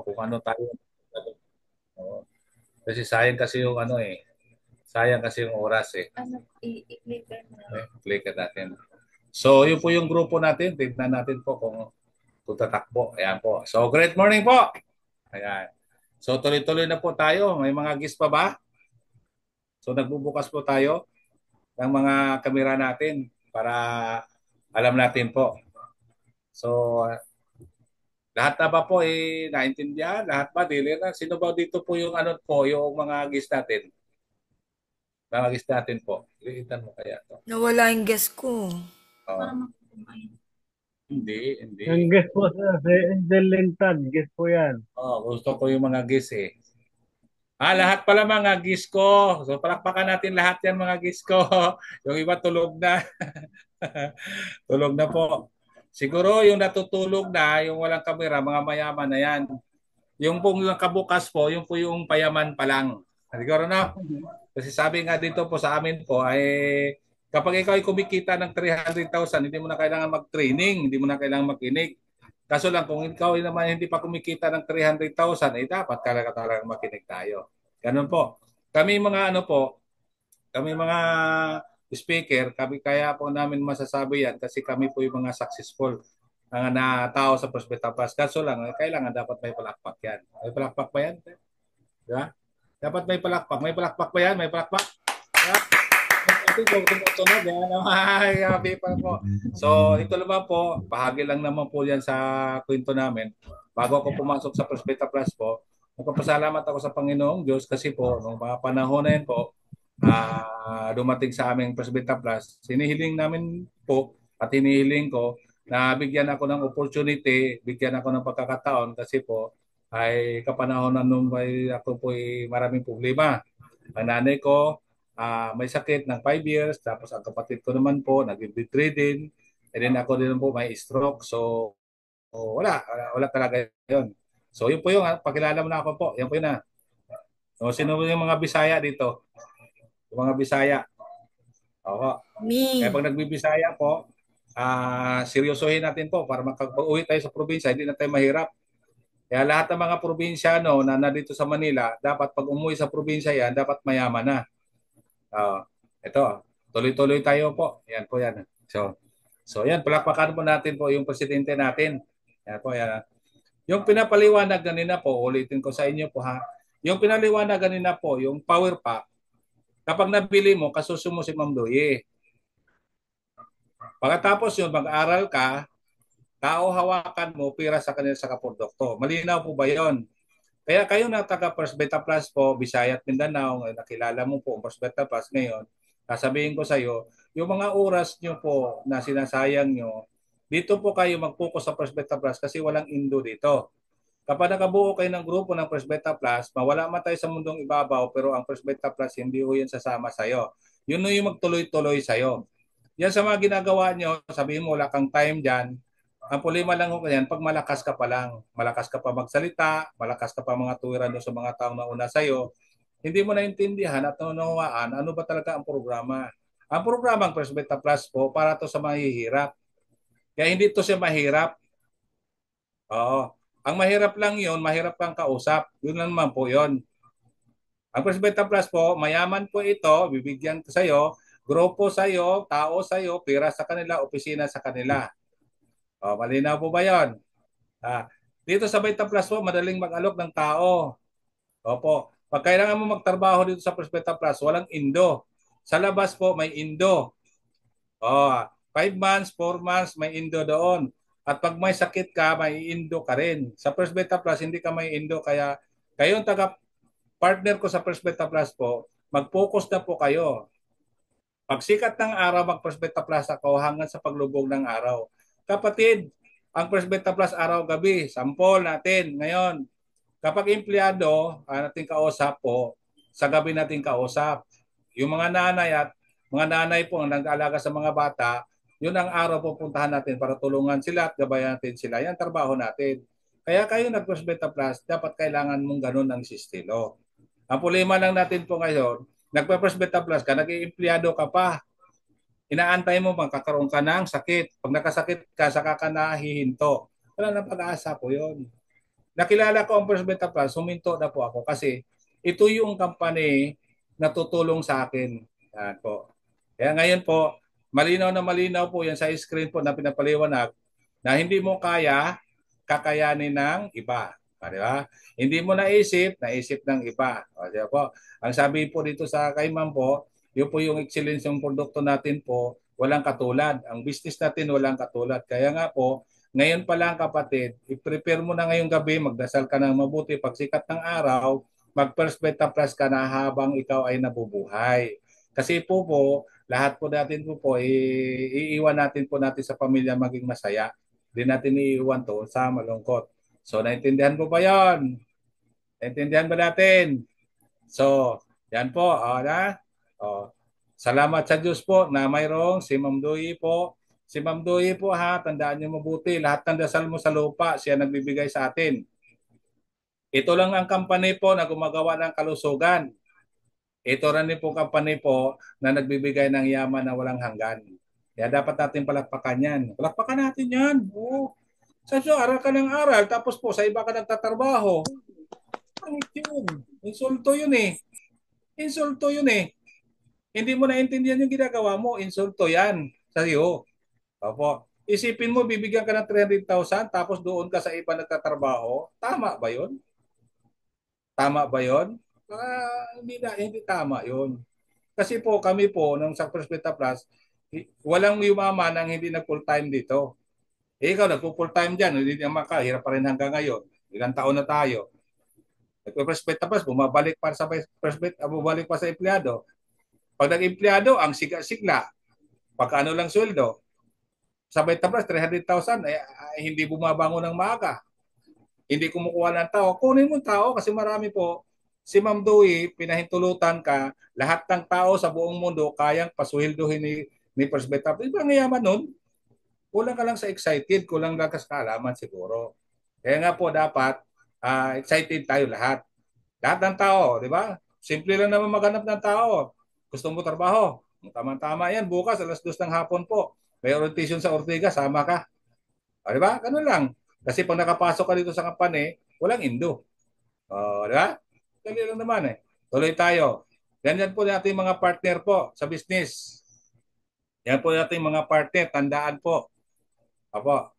kung ano tayo. Oo. Kasi sayang kasi yung ano eh. Sayang kasi yung oras eh. Click natin. So, yun po yung grupo natin. Tignan natin po kung tatakbo. Ayan po. So, great morning po. Ayan. So, tuloy-tuloy na po tayo. May mga gis pa ba? So, nagbubukas po tayo ng mga kamera natin para alam natin po. So, lahat na ba po naintindihan? Lahat ba? Dili na. Sino ba dito po yung ano po, yung mga gis natin? Mga gis natin po. Ilitan mo kaya to. Nawala yung guess ko. Oh, hindi. Ang guess po sir, si Angel Lintad, guess po yan. Oh, gusto ko yung mga gis eh. Lahat pala mga gis ko. So palakpakan natin lahat yan mga gis ko. Yung iba tulog na. Tulog na po. Siguro yung natutulog na, yung walang kamera, mga mayaman na yan. Yung pong yung kabukas po, yung po yung payaman pa lang. Siguro na. Kasi sabi nga dito po sa amin po ay kapag ikaw ay kumikita ng 300,000, hindi mo na kailangan mag-training, hindi mo na kailangan makinig. Kaso lang kung ikaw ay naman hindi pa kumikita ng 300,000, dapat talagang makinig tayo. Ganun po. Kami mga ano po, kami mga speaker, kami kaya po namin masasabi yan kasi kami po yung mga successful na tao sa Prospecta Plus. Kaso lang, kailangan dapat may palakpak yan. May palakpak ba yan? Di ba? Dapat may palakpak. May palakpak ba yan? May palakpak? Yeah. Ito kung tumutunog yan. Ay, happy pa po. So, ito naman po, bahagi lang naman po yan sa kwento namin. Bago ako pumasok sa Prospecta Plus po, nagpapasalamat ako sa Panginoong Diyos kasi po, nung mga panahon na yun po, dumating sa aming Prospecta Plus, sinihiling namin po at hinihiling ko na bigyan ako ng opportunity, bigyan ako ng pagkakataon kasi po ay kapanahon na nung ako po ay maraming problema. Ang nanay ko may sakit ng 5 years, tapos ang kapatid ko naman po nag-bedridden, and then ako din po may stroke. So, wala talaga yun. So, yun po yung pakilala mo na ako po. Yan po yun na. So, sino yung mga Bisaya dito? Yung mga Bisaya. Oo. Kaya Me. pag nagbibisaya po, seryosohin natin po para makapag-uwi tayo sa probinsya, hindi na tayo mahirap. Kaya lahat ng mga probinsyano na nandito sa Manila, dapat pag umuwi sa probinsya yan, dapat mayaman na. Ito, tuloy-tuloy tayo po. Yan po yan. So yan, palakpakan po natin po yung presidente natin. Yan po yan. Yung pinapaliwanag ganina po, ulitin ko sa inyo po ha. Yung pinaliwanag ganina po, yung power pack, kapag nabili mo, kasuso mo si Ma'am Doye. Pagkatapos yun, mag-aral ka, tao hawakan mo, pira sa kanila sa kaprodukto. Malinaw po ba yon? Kaya kayo na taga First Beta Plus po, Bisaya at Mindanao, nakilala mo po ang First Beta Plus ngayon, sasabihin ko sa iyo, yung mga oras nyo po na sinasayang nyo, dito po kayo mag-focus sa First Beta Plus kasi walang indo dito. Kapag nakabuo kayo ng grupo ng First Beta Plus, mawala man tayo sa mundong ibabaw, pero ang First Beta Plus, hindi ho yun sasama sa'yo. Yun yung magtuloy-tuloy sa'yo. Yan sa mga ginagawa nyo, sabihin mo wala kang time dyan, ang problema lang ko yan, pag malakas ka pa lang, malakas ka pa magsalita, malakas ka pa mga tuwiran doon sa mga taong nauna sa'yo, hindi mo naintindihan at nanunawaan ano ba talaga ang programa. Ang programa ng First Beta Plus po para to sa mahihirap. Kaya hindi to siya mahirap. Oo. Ang mahirap lang yun, mahirap kang kausap. Yun lang naman po yun. Ang First Beta Plus po, mayaman po ito, bibigyan ko sa'yo, grupo sa'yo, tao sa'yo, pira sa kanila, opisina sa kanila. Malinaw po ba yun? Ah, dito sa Beta Plus po, madaling mag-alok ng tao. Opo. Pag kailangan mo magtrabaho dito sa Prospecta Plus, walang indo. Sa labas po, may indo. 5 months, 4 months, may indo doon. At pag may sakit ka, may indo ka rin. Sa First Beta Plus, hindi ka may indo. Kaya kayong taga-partner ko sa First Beta Plus po, mag-focus na po kayo. Pag sikat ng araw, mag-First Beta Plus ako hanggang sa paglubog ng araw. Kapatid, ang First Beta Plus araw-gabi, sample natin ngayon. Kapag empleyado, nating kausap po, sa gabi nating kausap. Yung mga nanay at mga nanay po ang nag-aalaga sa mga bata, yun ang araw pupuntahan natin para tulungan sila at gabayan natin sila. Yan trabaho natin. Kaya kayo nag-First Beta Plus, dapat kailangan mong ganun ang sistilo. Ang problema lang natin po ngayon, nagpa-First Beta Plus ka, nag-iempleyado ka pa, inaantay mo magkakaroon ka ng sakit. Pag nakasakit ka, saka ka nahihinto. Wala na pag-asa po yun. nakilala ko ang First Beta Plus, huminto na po ako kasi ito yung company na tutulong sa akin. Yan po. Kaya ngayon po, malinaw na malinaw po yan sa screen po na pinapaliwanag na hindi mo kaya, kakayanin ng iba. Di ba? Hindi mo naisip, naisip ng iba. Di ba po? Ang sabi po dito sa kay ma'am po, yun po yung excellence ng produkto natin po, walang katulad. Ang business natin walang katulad. Kaya nga po, ngayon pa lang kapatid, i-prepare mo na ngayong gabi, magdasal ka ng mabuti. Pag sikat ng araw, mag-first beta plus ka na habang ikaw ay nabubuhay. Kasi po, lahat po natin po, iiwan natin po natin sa pamilya maging masaya. Hindi natin iiwan to sa malungkot. So, naintindihan po ba yon? Naintindihan ba natin? So, yan po. Na? Oh, salamat sa Diyos po na mayroong si Ma'am Doi po. Si Ma'am Doi po ha, tandaan niyo mabuti. Lahat ng dasal mo sa lupa, siya nagbibigay sa atin. Ito lang ang company po na gumagawa ng kalusugan. Ito rin po company po na nagbibigay ng yaman na walang hanggan. Kaya dapat natin palakpakan yan. Palakpakan natin yan. Oo. Sa aral ka ng aral, tapos po sa iba ka nagtatrabaho. Pangit yun. Insulto yun eh. Insulto yun eh. Hindi mo naintindihan yung ginagawa mo, insulto yan sa iyo. Opo. Isipin mo, bibigyan ka ng 300,000 tapos doon ka sa iba nagtatrabaho. Tama ba yun? Tama ba yun? Hindi tama yun. Kasi po kami po ng sa Prospeta Plus, walang yumaman ang hindi nag full time dito. Ikaw nagpo full time diyan, hindi naman ka, hirap pa rin hanggang ngayon. Ilang taon na tayo. Nagpo-Prospeta Plus, bumabalik pa sa bumabalik pa sa empleyado. Pag nag-empleyado, ang sigla-sigla, pagkaano lang sweldo, sa Beta Plus, 300,000, hindi bumabangon ng maaga. Hindi kumukuha ng tao. Kunin mo tao kasi marami po. Si Ma'am Dewey, pinahintulutan ka, lahat ng tao sa buong mundo kayang pasuhilduhin ni First Beta. Ibang yaman nun. Kulang ka lang sa excited, kulang lang sa kaalaman siguro. Kaya nga po dapat excited tayo lahat. Lahat ng tao, di ba? Simple lang naman maghanap ng tao. Gusto mo trabaho? Tama-tama yan. Bukas, alas 2 ng hapon po. May orientation sa Ortega, sama ka. Di ba? Ganun lang. Kasi pag nakapasok ka dito sa company, walang indo. Di ba? Dali lang naman eh. Tuloy tayo. Ganyan po natin mga partner po sa business. Yan po natin mga partner. Tandaan po. Apo.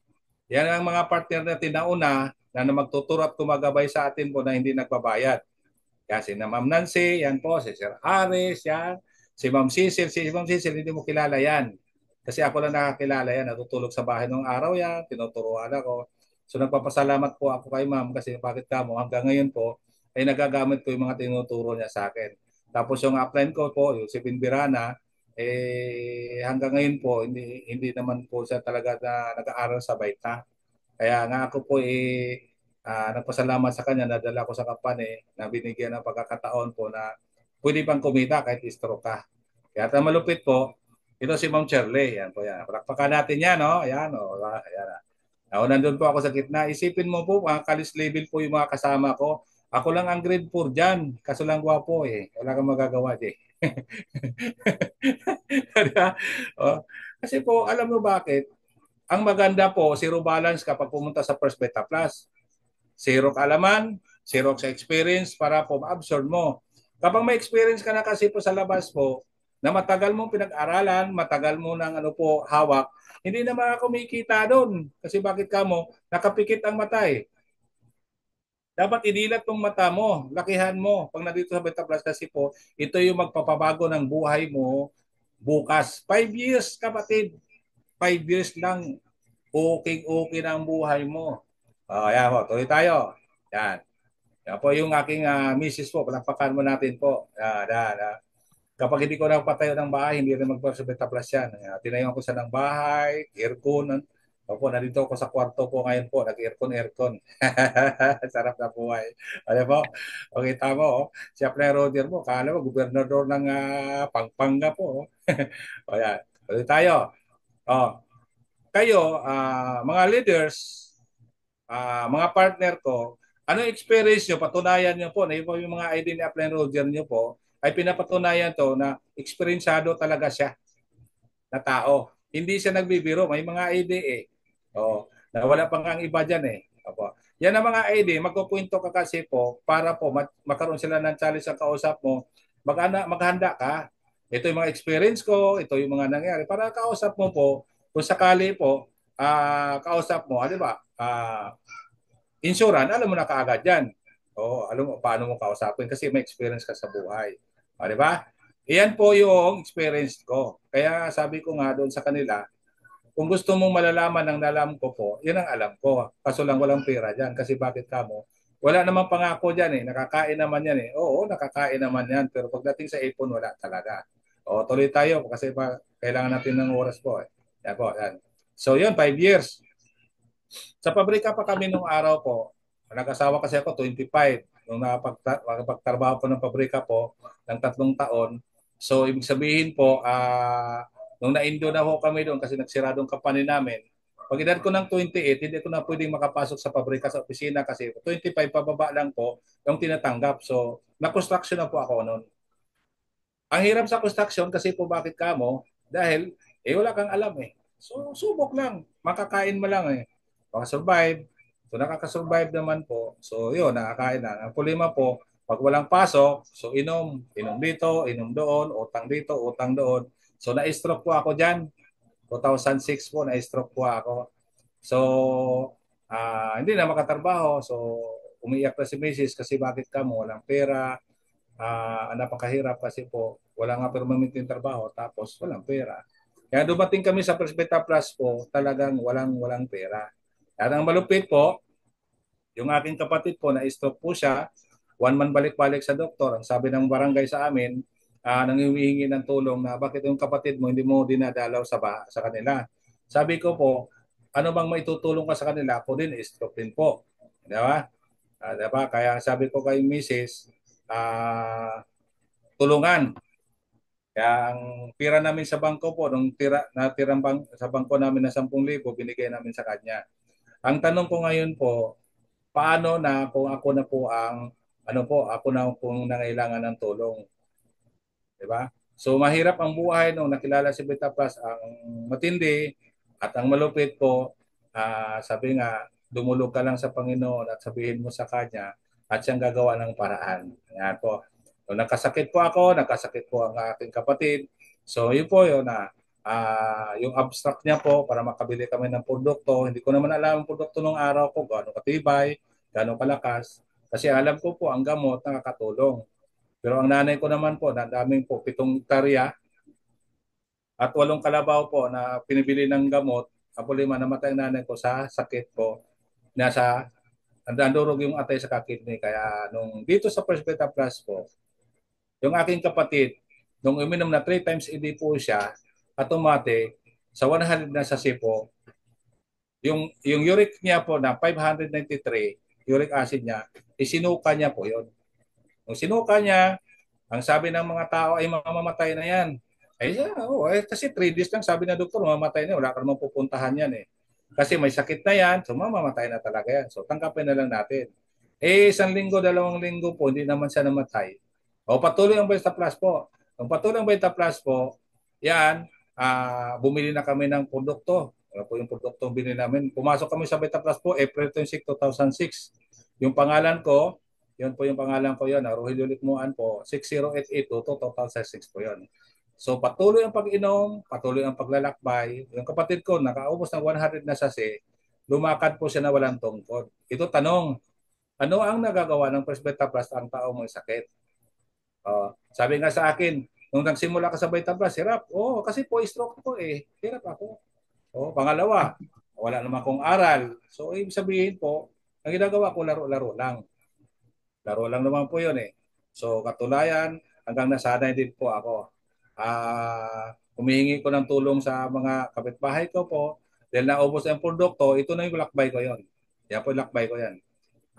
Yan ang mga partner natin na una na magtuturo at tumagabay sa atin po na hindi nagbabayad. Yan, si Ma'am Nancy, yan po, si Sir Aris, yan. Si Ma'am Cecil, hindi mo kilala yan. Kasi ako lang nakakilala yan, natutulog sa bahay ng araw yan, tinuturuan ako. So nagpapasalamat po ako kay Ma'am kasi bakit kamo hanggang ngayon po ay nagagamit ko yung mga tinuturo niya sa akin. Tapos yung upline ko po, yung si Binbirana, hanggang ngayon po hindi naman po siya talaga na nag-aaral sa Baita. Kaya nga ako po nagpasalamat sa kanya, nadala ko sa company na binigyan ng pagkakataon po na pwede pang kumita kahit stroke ka. Kaya malupit po, ito si Ma'am Shirley. Yan po yan. Palakpakan natin yan, no? Ayan, o. Ayan. Nandun po ako sa gitna. Isipin mo po, mga kalis level po yung mga kasama ko. Ako lang ang grade 4 dyan. Kaso lang gwapo eh. Wala kang magagawa eh. oh. Kasi po, alam mo bakit? Ang maganda po, zero balance kapag pumunta sa First Beta Plus. Zero kaalaman, zero sa experience para po ma-absorb mo. Kapag may experience ka na kasi po sa labas po, na matagal mong pinag-aralan, matagal mo nang hawak, hindi na kumikita doon. Kasi bakit ka mo? Nakapikit ang mata eh. Dapat idilat tong mata mo, lakihan mo. Pag nandito sa Beta Plus kasi po, ito yung magpapabago ng buhay mo bukas. 5 years, kapatid. 5 years lang, okay na ang buhay mo. Ayan po, tuloy tayo. Yan. Yan po yung aking misis po. Palakpakan mo natin po. Yan. Kapag hindi ko napatayo ng bahay, hindi rin magpasabita plus yan. Tinayon ko sa ng bahay, aircon. Opo, nandito ako sa kwarto po ngayon po. Nag-aircon. Sarap na buhay. Ano po? Okay, tama oh. Si Apply Roder mo, kala mo, gobernador ng Pampanga po. O yan. Tuloy tayo. Oh, kayo, mga leaders, mga partner ko, ano experience nyo, patunayan nyo po, na yung mga ID ni Apply Roger nyo po, ay pinapatunayan to na eksperyensado talaga siya na tao. Hindi siya nagbibiro, may mga ID eh. Oh, na wala pang ang iba dyan eh. Opo. Yan ang mga ID, magkukwento ka kasi po para po magkaroon sila ng challenge sa kausap mo. Maghanda ka. Ito yung mga experience ko, ito yung mga nangyari. Para kausap mo po, kung sakali po, kausap mo, di ba, insurance, alam mo na kaagad yan. O, alam mo paano mo kausapin kasi may experience ka sa buhay. O, di ba? Iyan po yung experience ko. Kaya sabi ko nga doon sa kanila, kung gusto mong malalaman ang nalam ko po, yun ang alam ko. Kaso lang walang pera dyan. Kasi bakit ka mo? Wala namang pangako dyan eh. Nakakain naman yan eh. Oo, nakakain naman yan. Pero pagdating sa ipon, wala talaga. O, tuloy tayo kasi kailangan natin ng oras po eh. Yan po, yan. So yun, 5 years. Sa pabrika pa kami nung araw po. Nag-asawa kasi ako 25. Nung nakapagtrabaho po ng pabrika po ng 3 taon. So ibig sabihin po, nung na-indo na ho kami doon kasi nagsiradong company namin, pag edad ko ng 28, hindi ko na pwedeng makapasok sa pabrika sa opisina kasi 25 pababa lang po yung tinatanggap. So, na-construction na po ako noon. Ang hirap sa construction kasi po bakit kamo? Dahil wala kang alam eh. So, subok lang. Makakain mo lang eh. Makasurvive. So, nakakasurvive naman po. So, yun, nakakain na. Ang problema po, pag walang pasok, so inom. Inom dito, inom doon, utang dito, utang doon. So, na-stroke po ako dyan. 2006 po, na-stroke po ako. So, hindi na makatrabaho. So, umiyak na si Mrs. kasi bakit ka mo? Walang pera, napakahirap kasi po wala nga permanent yung trabaho tapos walang pera. Kaya dumating kami sa Perspecta Plus po, talagang walang pera. At ang malupit po, yung aking kapatid po na stroke po siya, 1 month balik-balik sa doktor. Ang sabi ng barangay sa amin, nang humihingi ng tulong na bakit yung kapatid mo hindi mo dinadalaw sa kanila. Sabi ko po, ano bang maitutulong ka sa kanila? Ako din, stroke din po. Di ba? Diba? Kaya sabi ko kay Mrs., tulungan. Kaya ang pira namin sa bangko po, nung natirang sa bangko namin na 10,000, binigay namin sa kanya. Ang tanong ko ngayon po, paano na kung ako na po ako na kung nangailangan ng tulong, 'di ba? So mahirap ang buhay nung nakilala si Beta Plus, ang matindi at ang malupit po, sabi nga, dumulog ka lang sa Panginoon at sabihin mo sa kanya at siyang gagawa ng paraan. Yan po. So, nakasakit po ako, nakasakit po ang aking kapatid. So yun po yun na yung abstract niya po para makabili kami ng produkto. Hindi ko naman alam ang produkto nung araw ko, gaano katibay, gaano kalakas. Kasi alam ko po ang gamot nakakatulong. Pero ang nanay ko naman po, na daming po 7 hektarya at 8 kalabaw po na pinibili ng gamot. Ang problema, namatay ang nanay ko sa sakit po. Nasa, nandurog yung atay sa kidney. Kaya nung dito sa Perspecta Plus po, yung aking kapatid, nung uminom na 3 times a day po siya, automatic, sa 100 na sa sipo, yung uric niya po na 593, uric acid niya, isinuka niya po yon. Nung sinuka niya, ang sabi ng mga tao ay mamamatay na yan. Kasi 3 days lang sabi na doktor, mamamatay na. Wala ka namang pupuntahan yan eh. Kasi may sakit na yan, so mamamatay na talaga yan. So tangkapin na lang natin. 1 linggo, 2 linggo po, hindi naman siya namatay. O patuloy ang Beta Plus po. Kung patuloy ang Beta Plus po, yan, bumili na kami ng produkto. Ano po yung produkto binili namin? Pumasok kami sa Beta Plus po, April 26, 2006. Yung pangalan ko, yun po yung pangalan ko yun. Rogelio Likmuan po, 60882 2006 po yun. So patuloy ang pag-inom, patuloy ang paglalakbay. Yung kapatid ko, nakaubos ng 100 na sasi, lumakad po siya na walang tungkod. Ito tanong, ano ang nagagawa ng First Beta Plus ang tao may sakit? Sabi nga sa akin, nung nagsimula ka sa Beta Plus, hirap. Kasi po stroke ko eh. Hirap ako. Pangalawa, wala naman akong aral. So ibig sabihin po, ang ginagawa ko laro-laro lang. Laro lang naman po yun eh. So katulayan, hanggang nasanay din po ako. Humihingi ko ng tulong sa mga kapitbahay ko po. Dahil naubos ang produkto, ito na yung lakbay ko yon. Yan po yung lakbay ko yan.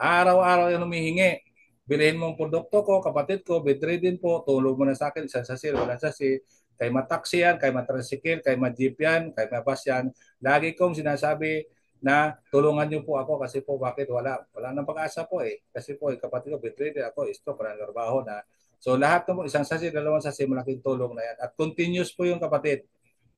Araw-araw yan humihingi. Bilhin mo ang produkto ko, kapatid ko, bedridden po, tulong mo na sa akin, isang sasi, walang sasi. Kay mataksi yan, kay matricycle, kay ma-jeep yan, kay mabas yan. Lagi kong sinasabi, na tulungan niyo po ako kasi po bakit wala nang pag-asa po eh. Kasi po kapatid ko bedridden, ako stroke, wala nang trabaho na. So lahat ng isang sasi, dalawang sasi, malaking tulong na yan. At continuous po yung kapatid.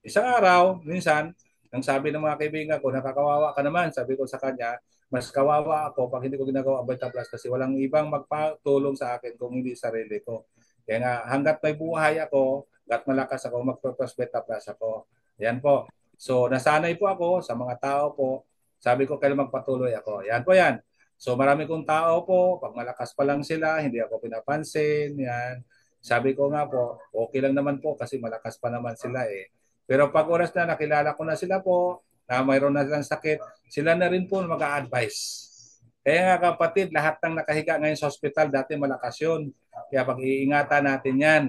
Isang araw, minsan, ang sabi ng mga kaibigan ko, nakakawawa ka naman, sabi ko sa kanya, mas kawawa ako pag hindi ko ginagawa ang Vita Plus kasi walang ibang magpatulong sa akin kung hindi sarili ko. Kaya nga, hanggat may buhay ako, hanggat malakas ako, magpaplas Vita Plus ako. Yan po. So, nasanay po ako sa mga tao po. Sabi ko, kailan magpatuloy ako. Yan po yan. So, marami kong tao po. Pag malakas pa lang sila, hindi ako pinapansin. Yan. Sabi ko nga po, okay lang naman po kasi malakas pa naman sila eh. Pero pag oras na nakilala ko na sila po, na mayroon na silang sakit, sila na rin po mag-a-advise. Kaya nga kapatid, lahat ng nakahiga ngayon sa hospital, dati malakas yun. Kaya pag-iingatan natin yan.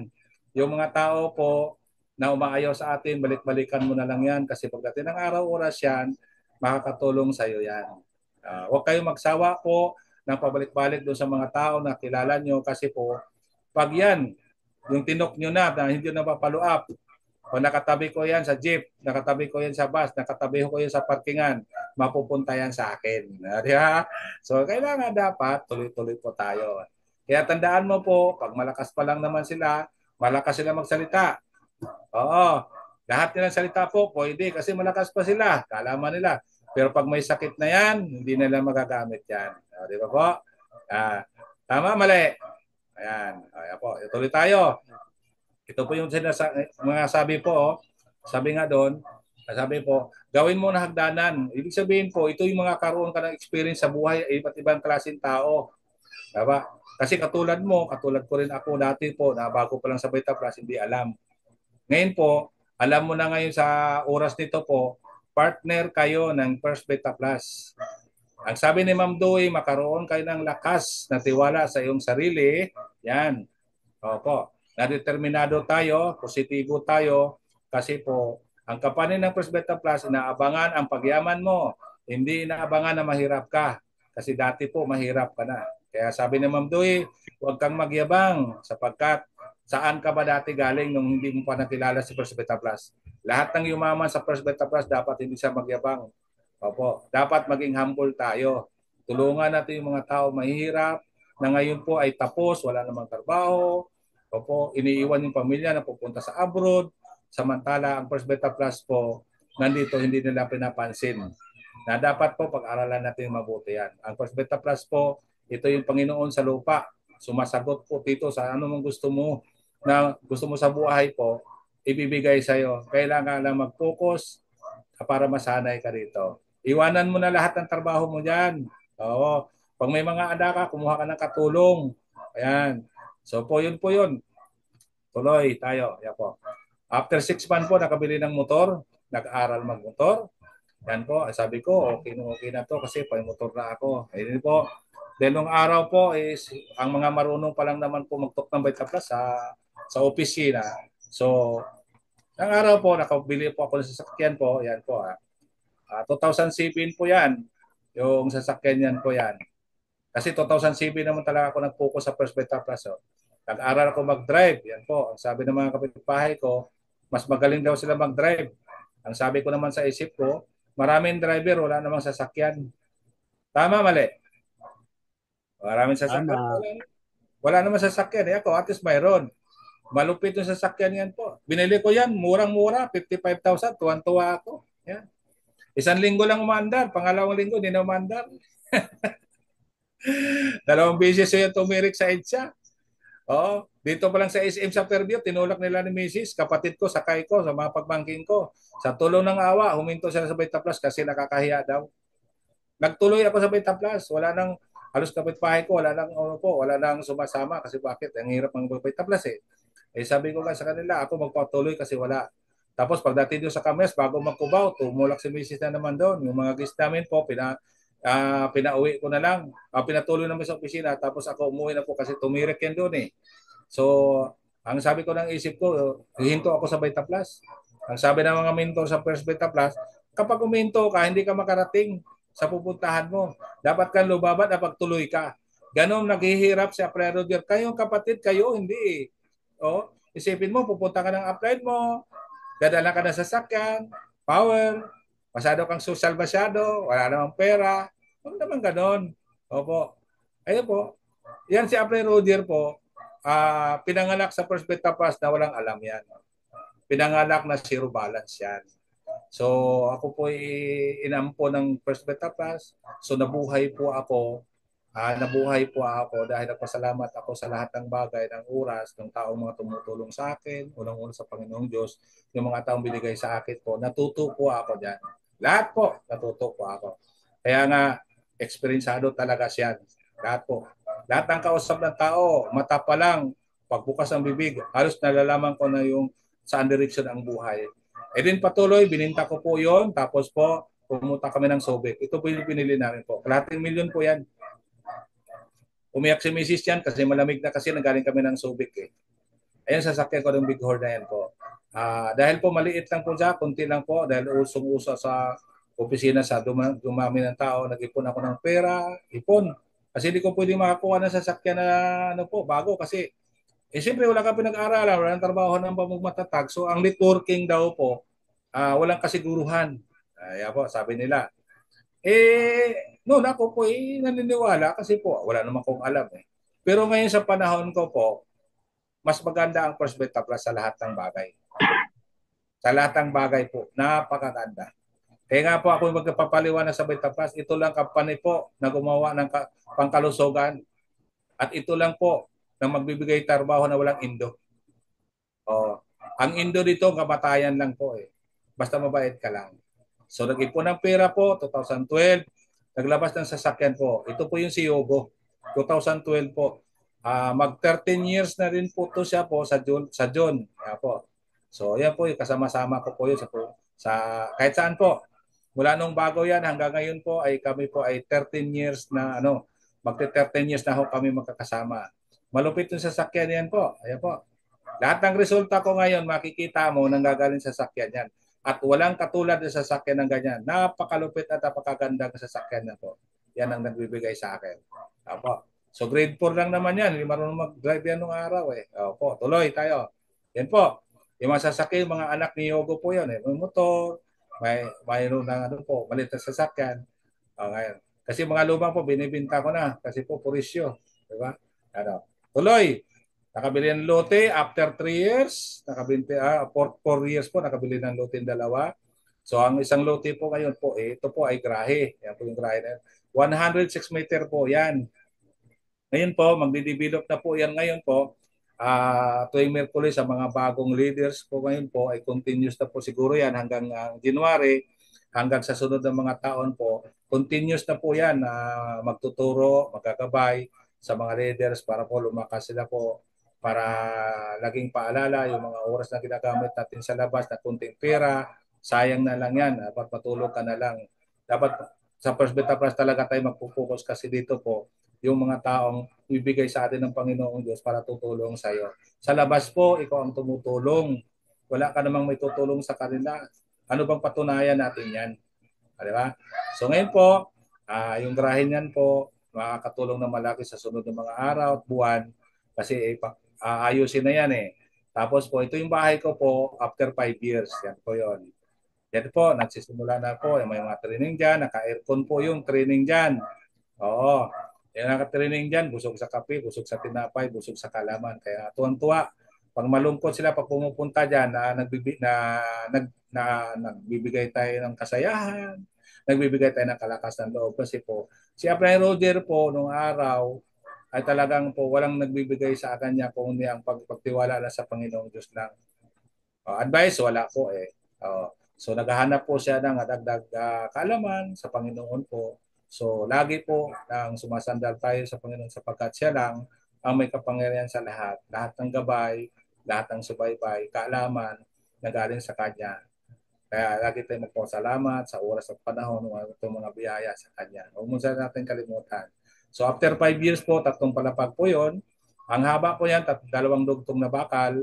Yung mga tao po na umaayaw sa atin, balik-balikan mo na lang yan kasi pagdating ng araw, oras yan, makakatulong sa iyo yan. Huwag kayong magsawa po ng pabalik-balik doon sa mga tao na kilala nyo kasi po, pag yan, yung tinok nyo na hindi na papalo up, o nakatabi ko yan sa jeep, nakatabi ko yan sa bus, nakatabi ko yan sa parkingan, mapupunta yan sa akin. Di ba? So, kailangan dapat tuloy-tuloy po tayo. Kaya tandaan mo po, pag malakas pa lang naman sila, malakas sila magsalita. Oo, lahat nilang salita po, pwede kasi malakas pa sila, kalaman nila. Pero pag may sakit na yan, hindi nila magagamit yan. Di ba po? Tama, mali. Ayan. Ayan po, tuloy tayo. Ito po yung mga sabi po, sabi nga doon, sabi po, gawin mo na hagdanan. Ibig sabihin po, ito yung mga karoon ka ng experience sa buhay, iba't ibang klaseng tao. Diba? Kasi katulad mo, katulad ko rin ako dati po, na bago pa lang sa Vita Plus, hindi alam. Ngayon po, alam mo na ngayon sa oras nito po, partner kayo ng First Vita Plus. Ang sabi ni Ma'am Doi, makaroon kayo ng lakas na tiwala sa iyong sarili. Yan. Opo. Na-determinado tayo, positibo tayo, kasi po, ang kapanin ng First Beta Plus, inaabangan ang pagyaman mo. Hindi inaabangan na mahirap ka. Kasi dati po, mahirap ka na. Kaya sabi ni Ma'am Dui, huwag kang magyabang sapagkat saan ka ba dati galing nung hindi mo pa nakilala si First Beta Plus? Lahat ng yumaman sa First Beta Plus, dapat hindi siya magyabang. Opo, dapat maging humble tayo. Tulungan natin yung mga tao mahihirap na ngayon po ay tapos, wala namang trabaho, opo, iniiwan yung pamilya na pupunta sa abroad, samantala ang First Beta Plus po, nandito hindi nila pinapansin. Na dapat po pag-aralan natin mabuti yan. Ang First Beta Plus po, ito yung Panginoon sa lupa. Sumasagot po dito sa ano mong gusto mo na gusto mo sa buhay po, ibibigay sa iyo. Kailangan lang mag-focus para masanay ka dito. Iwanan mo na lahat ng trabaho mo diyan. Oo. Pag may mga anak ka, kumuha ka ng katulong. Ayan. So po yun po yun. Tuloy tayo. Yan po. After 6 months po, nakabili ng motor. Nag-aral magmotor. Yan po. Sabi ko, okay na to kasi may motor na ako. Ayun po. Then nung araw po is ang mga marunong pa lang naman po magtok ng Vita Plus sa opisina. So, ang araw po, nakabili po ako ng sasakyan po. Yan po. 2007 po yan. Yung sasakyan yan po yan. Kasi 2007 naman talaga ako nag-focus sa First Beta Plus. Oh. Nag-aral ako mag-drive. Yan po. Ang sabi ng mga kapitbahay ko, mas magaling daw sila mag-drive. Ang sabi ko naman sa isip ko, maraming driver, wala namang sasakyan. Tama, mali. Maraming sasakyan. Tama. Wala namang sasakyan. Eh ako, at least mayroon. Malupit yung sasakyan yan po. Binili ko yan, murang-mura, 55,000. Tuwan-tuwa ako. Yan. Isang linggo lang umandar. Pangalawang linggo, hindi na umandar. 2 beses yung tumirik sa EDSA. Oo. Dito pa lang sa SM sa Fairview, tinulak nila ni Mrs. Kapatid ko, sakay ko, sa mga pagbanking ko. Sa tulong ng awa, huminto sila sa Vita Plus kasi nakakahiya daw. Nagtuloy ako sa Vita Plus. Wala nang, halos kapitbahay ko, wala nang sumasama kasi bakit? Ang hirap ng Vita Plus eh. Eh sabi ko nga sa kanila, ako magpatuloy kasi wala. Tapos pagdating doon sa Kames, bago magkubaw, tumulak si Mrs. na naman doon. Yung mga guest namin po, pinauwi ko na lang. Pinatuloy naman sa opisina. Tapos ako umuwi na po kasi tumirik yan doon eh. So, ang sabi ko ng isip ko, hihinto ako sa Vita Plus. Ang sabi ng mga mentor sa First Vita Plus, kapag uminto ka, hindi ka makarating sa pupuntahan mo. Dapat kang lubaban at pagtuloy ka. Ganon naghihirap si Applied Roger. Kayong kapatid, kayo hindi. O, isipin mo, pupunta ka ng applied mo, dadala ka ng sasakyan, power, masyado kang social masyado, wala namang pera. Huwag naman ganon. Opo. Ayun po. Yan si Applied Roger po, pinanganak sa First Beta Plus na walang alam yan. Pinanganak na zero balance yan. So ako po ay inampo ng First Beta Plus. So nabuhay po ako dahil nagpasalamat ako sa lahat ng bagay, ng oras, ng taong mga tumutulong sa akin, unang-una sa Panginoong Diyos, yung mga taong binigay sa akin po, natuto po ako dyan. Lahat po, natuto po ako. Kaya nga, eksperyensado talaga siya. Lahat po. Lahat ng kausap ng tao, mata pa lang, pagbukas ng bibig, halos nalalaman ko na yung saan direksyon ang buhay. E din patuloy, bininta ko po yon. Tapos po, pumunta kami ng Subic. Ito po yung pinili namin po. Kalating milyon po yan. Umiyak si Mrs. yan kasi malamig na kasi nagaling kami ng Subic eh. Ayun, sasakyan ko ng Big Horn na yan po. Dahil po maliit lang po siya, kunti lang po, dahil usong-uso sa opisina sa dumami ng tao, nag-ipon ako ng pera, ipon. Kasi hindi ko pwede makakuha ng sasakyan na ano po, bago kasi siyempre wala ka pinag-aralan, wala ng trabaho ng pamagmatatag. So ang networking daw po, walang kasiguruhan. Yan po, sabi nila. Noon ako po naniniwala kasi po wala naman kong alam eh. Pero ngayon sa panahon ko po, mas maganda ang First Beta Plus sa lahat ng bagay. Sa lahat ng bagay po, napakaganda. Kaya nga po ako magpapaliwanag sa Beta Plus, ito lang company po na gumawa ng pangkalusugan at ito lang po na magbibigay trabaho na walang indo. Oh, ang indo dito, kamatayan lang po eh. Basta mabait ka lang. So nag-ipon ng pera po, 2012, naglabas ng sasakyan po. Ito po yung si Yogo, 2012 po. Mag 13 years na rin po to siya po sa June. Yan po. So yan po, yung kasama-sama ko po yun sa kahit saan po. Mula nung bago yan hanggang ngayon po ay kami po ay 13 years na magte 13 years na ho kami magkakasama. Malupit yung sasakyan yan po. Ayan po. Lahat ng resulta ko ngayon, makikita mo nanggagaling sa sasakyan yan. At walang katulad ng sasakyan ng ganyan. Napakalupit at napakaganda ng sasakyan na po. Yan ang nagbibigay sa akin. Opo. So grade 4 lang naman yan. Hindi marunong mag-drive yan nung araw eh. Opo, tuloy tayo. Yan po. Yung mga sasakyan, mga anak ni Yogo po yan eh. May motor, mayroon na maliit na sasakyan. Ngayon. Kasi mga lumang po, binibinta ko na. Kasi po, purisyo. Diba? Tuloy. Nakabili ng lote after 3 years, 4 years po nakabili ng lote ng dalawa. So ang isang lote po ngayon po, ito po ay grahe. Yan po yung grahe na yan. 106 meter po yan. Ngayon po, magdi-develop na po yan ngayon po. Tuwing Merkulis sa mga bagong leaders po ngayon po ay continuous na po siguro yan hanggang January, hanggang sa sunod ng mga taon po. Continuous na po yan magtuturo, magkagabay sa mga leaders para po lumakas sila po para laging paalala yung mga oras na ginagamit natin sa labas na kunting pera, sayang na lang yan. Dapat matulog ka na lang. Dapat sa First Beta Plus talaga tayo magpupokus kasi dito po yung mga taong ibigay sa atin ng Panginoong Diyos para tutulong sa iyo. Sa labas po, ikaw ang tumutulong. Wala ka namang may tutulong sa kanila. Ano bang patunayan natin yan? Di ba? So ngayon po, yung grahin yan po, makakatulong na malaki sa sunod ng mga araw at buwan kasi ayusin na yan eh. Tapos po, ito yung bahay ko po after 5 years. Yan po yon. Yan po, nagsisimula na po. May mga training dyan. Naka-aircon po yung training dyan. Oo. Yung naka-training dyan, busog sa kape, busog sa tinapay, busog sa kalaman. Kaya tuwang-tuwa. Pag malungkot sila, pag pumupunta dyan, nagbibigay tayo ng kasayahan, nagbibigay tayo ng kalakas ng loob. Kasi po, si Abraham Roger po, nung araw, ay talagang po walang nagbibigay sa kanya kundi ang pagtiwala na sa Panginoong Diyos lang. Advice, wala po eh. So naghahanap po siya ng dagdag kaalaman sa Panginoon po. So lagi po nang sumasandal tayo sa Panginoon sapagkat siya lang ang may kapangyarihan sa lahat. Lahat ng gabay, lahat ng subaybay, kaalaman na galing sa Kanya. Kaya lagi tayo magpasalamat sa oras at panahon ng itong mga biyaya sa Kanya. Huwag mo sa natin kalimutan. So after 5 years po, 3 palapag po yon. Ang haba po yan, 2 dugtong na bakal.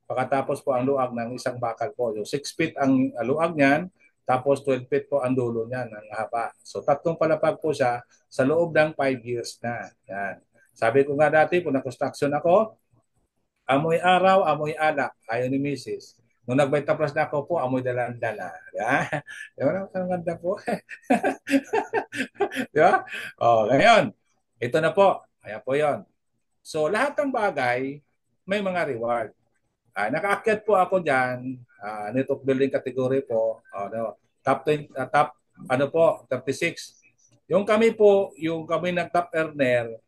Pagkatapos po ang luag ng isang bakal po. So 6 feet ang luag niyan, tapos 12 feet po ang dulo niyan, ang haba. So 3 palapag po siya sa loob ng 5 years na. Yan. Sabi ko nga dati, kung na-construction ako, amoy araw, amoy alak. Ayaw ni Mrs. Nung nag-Beta Plus na ako po, amoy dalandala. Di ba? Ang ganda po. Di ba? Ngayon, ito na po. Kaya po yon. So, lahat ng bagay, may mga reward. Nakaakyat po ako diyan, network building category po, no, top 20, top ano po, 36. Yung kami nag-top earner,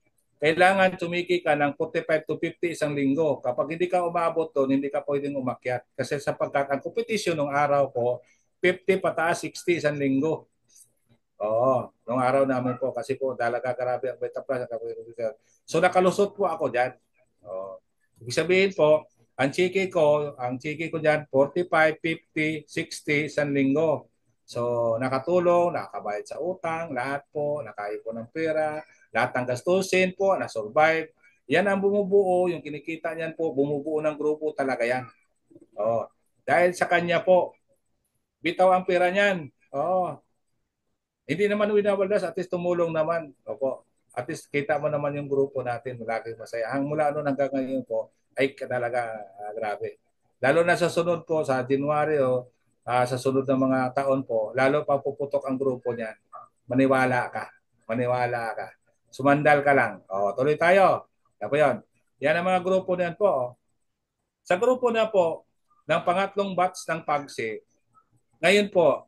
kailangan tumiki ka ng 45 to 50 isang linggo. Kapag hindi ka umabot doon, hindi ka pwedeng umakyat. Kasi sapagkat ang competition ng araw ko, 50 pataas, 60 isang linggo. Oo, nung araw namin po kasi po talaga grabe ang Beta Plus. So nakalusot po ako diyan. Oo. Ibig sabihin po, ang chiki ko diyan 45, 50, 60 isang linggo. So nakatulong, nakabayad sa utang, lahat po, nakaipon ng pera, lahat ng gastusin po, na-survive. Yan ang bumubuo, yung kinikita niyan po, bumubuo ng grupo talaga yan. Oo. Dahil sa kanya po, bitaw ang pera niyan. Oo. Hindi naman winawaldas, at least tumulong naman. Opo. At least kita mo naman yung grupo natin, lagi masaya. Ang mula noon hanggang ngayon po, ay talaga grabe. Lalo na sa sunod po, sa January o sa sunod ng mga taon po, lalo pa puputok ang grupo niyan. Maniwala ka. Maniwala ka. Sumandal ka lang. O, tuloy tayo. Yan po yun. Yan ang mga grupo niyan po. Sa grupo na po, ng pangatlong batch ng PAGSI, ngayon po,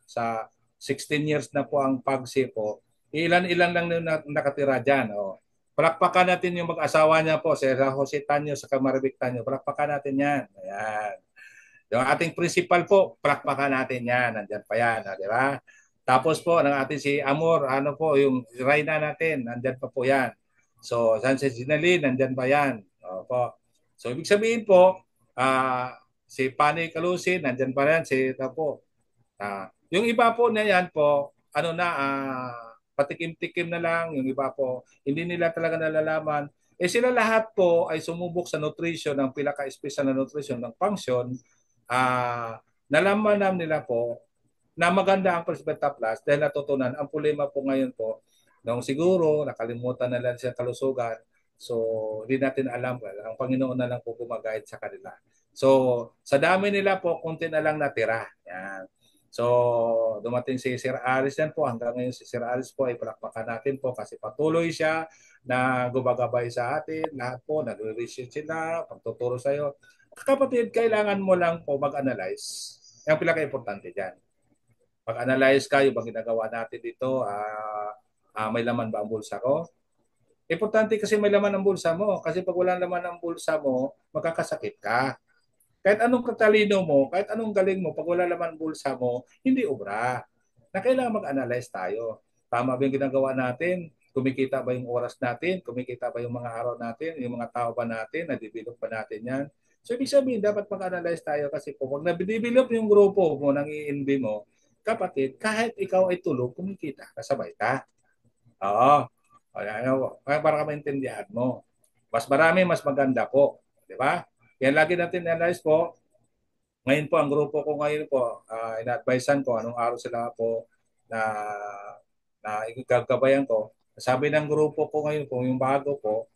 sa 16 years na po ang PAGSI po, ilan-ilan lang na nakatira dyan. Oh. Palakpakan natin yung mag-asawa niya po, si Jose Tanyo sa Marvic Tanyo. Palakpakan natin yan. Ayan. Yung ating principal po, palakpakan natin yan. Nandyan pa yan, di ba? Tapos po, ng ating si Amor, ano po, yung Raina natin, nandyan pa po yan. So, Sunset Sinalin, nandyan pa yan. Po. So, ibig sabihin po, si Panay Calusin, nandyan pa yan, si Tapo. Yung iba po na yan po, patikim-tikim na lang, yung iba po, hindi nila talaga nalalaman. Sila lahat po ay sumubok sa nutrition, ng pinaka-special na nutrition ng function. Nalaman nila po na maganda ang Presbeta Plus dahil natutunan. Ang problema po ngayon po, nung siguro nakalimutan na lang siya kalusugan, so hindi natin alam. Ang Panginoon na lang po gumagayad sa kanila. So sa dami nila po, konti na lang natira. Yan. So dumating si Sir Aris yan po. Hanggang ngayon si Sir Aris po ay palakpakan natin po kasi patuloy siya na gumagabay sa atin. Lahat po, nag-research sila, pagtuturo sa iyo. Kapatid, kailangan mo lang po mag-analyze. Yung pinaka-importante dyan. Pag-analyze ka, yung bang ginagawa natin dito, may laman ba ang bulsa ko? Importante kasi may laman ang bulsa mo. Kasi pag wala laman ang bulsa mo, magkakasakit ka. Kahit anong katalino mo, kahit anong galing mo, pag wala laman ang bulsa mo, hindi obra. Na kailangan mag-analyze tayo. Tama ba yung ginagawa natin? Kumikita ba yung oras natin? Kumikita ba yung mga araw natin? Yung mga tao ba natin? Nadidevelop pa natin yan? So, ibig sabihin, dapat mag-analyze tayo kasi kung pag nadidevelop yung grupo mo, nang i-NB mo, kapatid, kahit ikaw ay tulog, kumikita, kasabay ka. Oo. Para ka maintindihan mo. Mas marami, mas maganda po. Di ba? Kaya lagi natin analyze po. Ngayon po, ang grupo ko ngayon po, ina-advisean ko anong araw sila po na igagabayan ko. Sabi ng grupo ko ngayon, kung yung bago po,